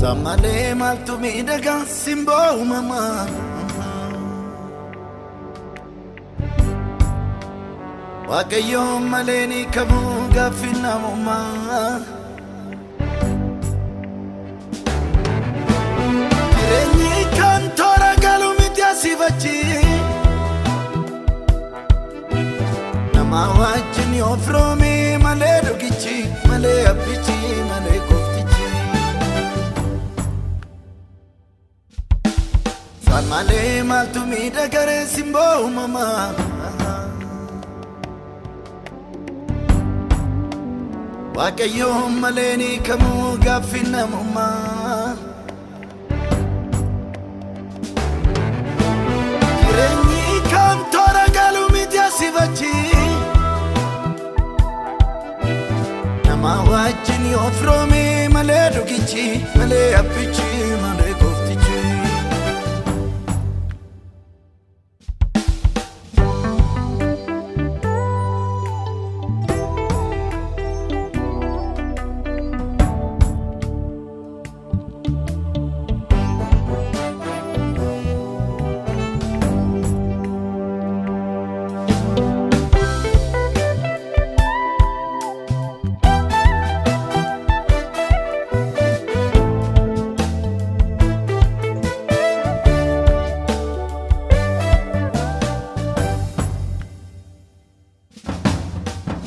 Samale maltu midaga simbo mama Wakayo maleni kamu gafina mama Renyi kantora galumiti asivachi Nama wajini ofromi male dogichi male apichi male koftichi Samale maltu midagare simbo mama Wakayo maleni kamu gafina mama Renyi kantora galumiti asivachi Nama wajini ofromi male dogichi male apichi male koftichi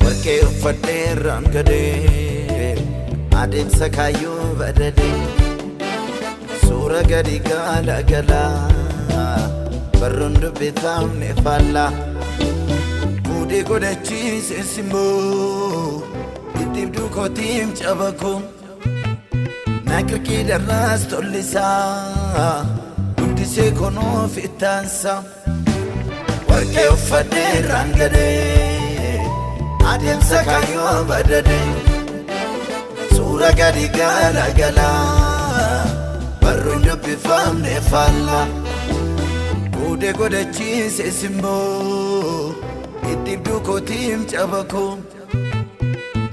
Warke uffatte rangade Adeemsa kaayyoo badade Suura gadi gaala gala Barruun dubbifaamne faalla Fuudhee godhachiise simboo Iddibduu kootiim cabako Naaqirqii darraas tollisaa Guddisee konoof ittaansa Warke uffatte rangade Adeemsa kaayyoo badade Suura gadi gaala gala Barruun dubbifaamne faalla Fuudhee godhachiise simboo Iddibduu kootiim cabako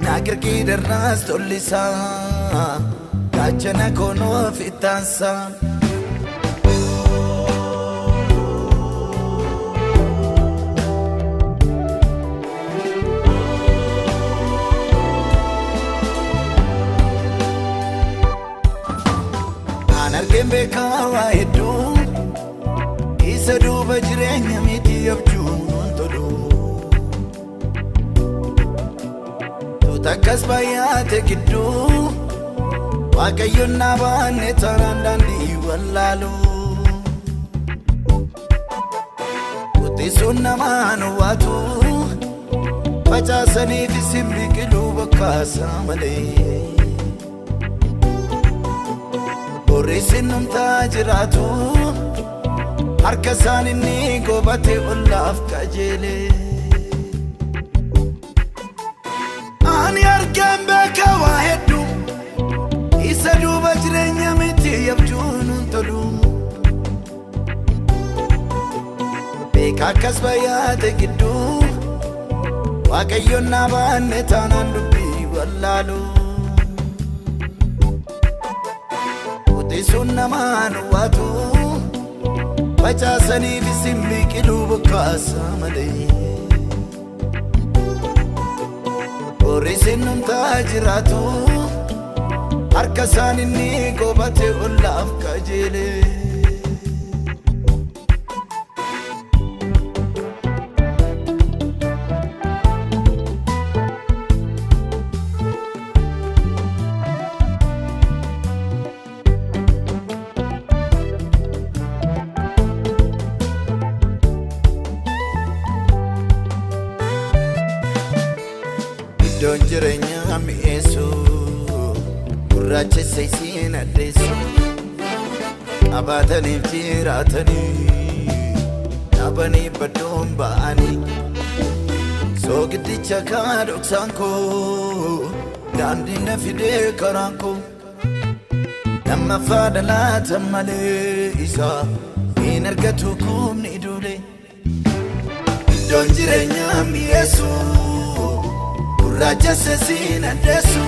Naaqirqii darraas tollisaa Gaachana konoof ittaansa Argembe kawa edu Isa duba jirenya miti yabjuun tolu Tutakas bayate kiddu Wakayon nabane tarandandi wallalu Utisun namanu watu Pachasani fisimbi kilu bakasa male Borreessinum taajiraatu harka isaan inni gobate ollaaf qajeele Ani argaan beeka waa hedduu isa duuba jireenya miti yabjuun tolu Beeka akkas bayyaate gidduu Waaqayyoon na baanne taanaan dubbii wallaalu Sun namaan waatu Facaasanii bisimbi qiluu bokkaasa malee Borreessinum taajiraatu harka isaan inni gobate ollaaf qajeele Iddoon jireenyaa mi'eessu Gurraacha seesiin addeessu Qabaataniif jiraatanii Dhabanii baddoon ba'anii Soogiddicha kaa dhoksaan koo Daandii na fidee karaan koo Lammaffaa dhalaatan malee isaa Hin argatu kumni duulee Iddoon jireenyaa mi'eessu Gurraacha seesiin addeessu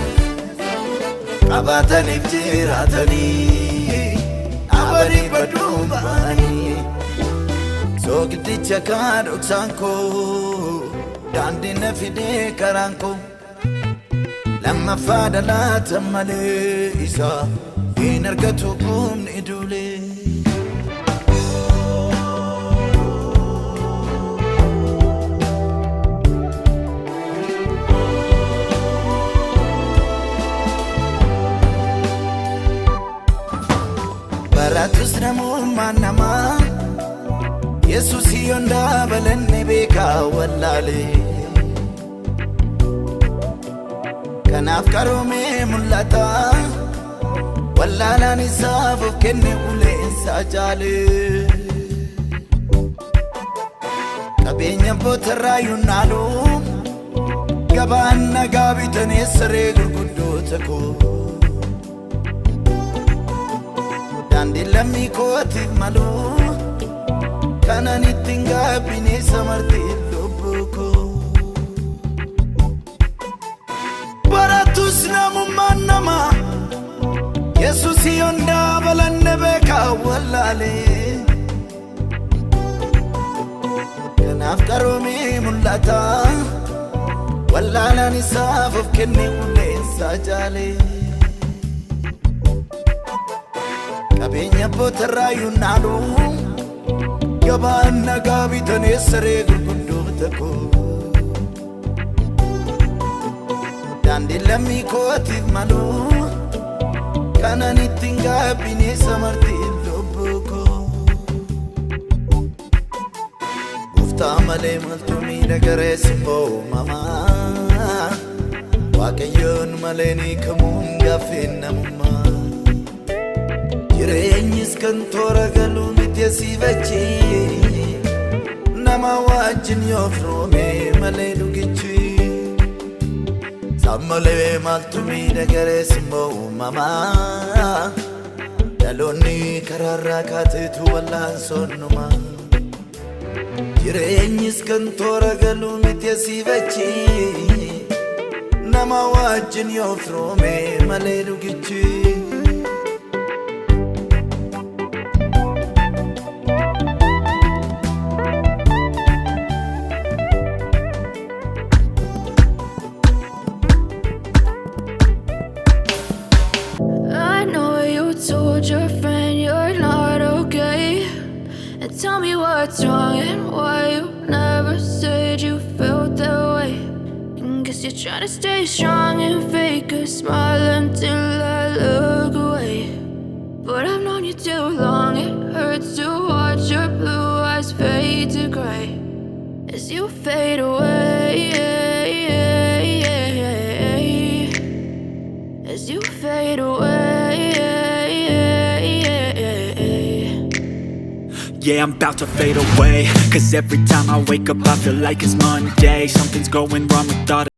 qabataniif jiraatanii abadii baduu ba'anii soogiddicha kaan dhoksaan koo daandii na fidee karaan koo lammaffaa dhalaata malee isaa hin argatu humni duulee. Baratus namummaan namaa Yesuus yonda balenne beekaa wallaalee kanaaf qaroomee mul'ata wallaalaan isaaf of kenne uleensaa jaalee qabeenya bootarraa yunnaalu gabaan nagaa bitanii saree gurguddoota koo daandii lammii kootiif malu kanan ittiin gaabbinee samartii lubbuu koo baratus namummaan namaa Yesuus yonda balanne beekaa wallaalee kanaaf qaroomee mul'ata wallaalaan isaaf of kenne uleensaa jaalee qabeenya bootarraa yunnaalu gabaan nagaa bitanii saree gurguddoota koo daandii lammii kootiif malu kanan ittiin gaabbinee samartii lubbuu koo Gooftaa malee maaltu miidhagaree simboo uumamaa Waaqayyoon malee ni kamuun gaaffeen namummaa jireenyis kan toora galuu miti asiifachi nama wajjin yoo firoomee malee dhugichi isaan malee maaltu miidhagaree simboo uumamaa dhaloonni karaarraa kaateetu wallaansoonnumaa jireenyis kan toora galuu miti asiifachi nama wajjin yoo firoomee malee dhugichi told your friend you're not okay, and tell me what's wrong and why you never said you felt that way. And guess you're trying to stay strong and fake a smile until I look away. But I've known you too long, it hurts to watch your blue eyes fade to gray as you fade away, as you fade away. Yeah, I'm about to fade away, 'cause every time I wake up I feel like it's Monday. Something's going wrong with all